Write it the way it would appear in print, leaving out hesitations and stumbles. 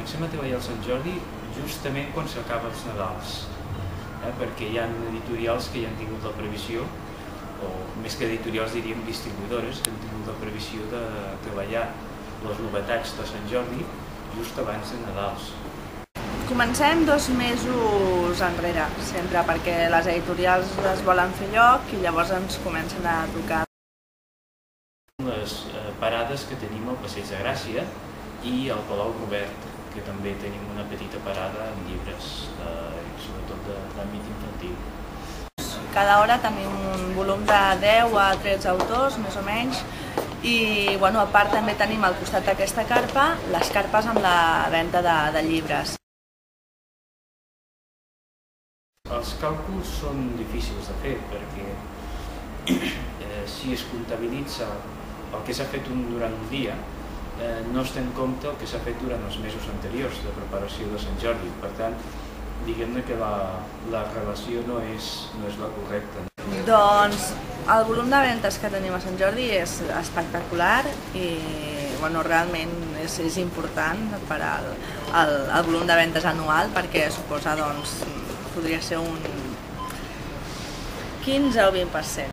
comencem a treballar el Sant Jordi justament quan s'acaben els Nadals, perquè hi ha editorials que ja han tingut la previsió, o més que editorials diríem distribuïdores, que han tingut la previsió de treballar les novetats de Sant Jordi just abans de Nadals. Comencem 2 mesos enrere, sempre, perquè les editorials es volen fer lloc i llavors ens comencen a trucar. Les parades que tenim al Passeig de Gràcia i al Palau Robert, que també tenim una petita parada amb llibres, sobretot d'àmbit infantil. Cada hora tenim un volum de 10 a 13 autors, més o menys, i a part també tenim al costat d'aquesta carpa les carpes amb la venda de llibres. Els càlculs són difícils de fer perquè si es comptabilitza el que s'ha fet durant un dia, no es té en compte el que s'ha fet durant els mesos anteriors de preparació de Sant Jordi. Per tant, diguem-ne que la relació no és la correcta. Doncs el volum de ventes que tenim a Sant Jordi és espectacular i realment és important per al volum de ventes anual, perquè suposa, podria ser un 15 o 20%.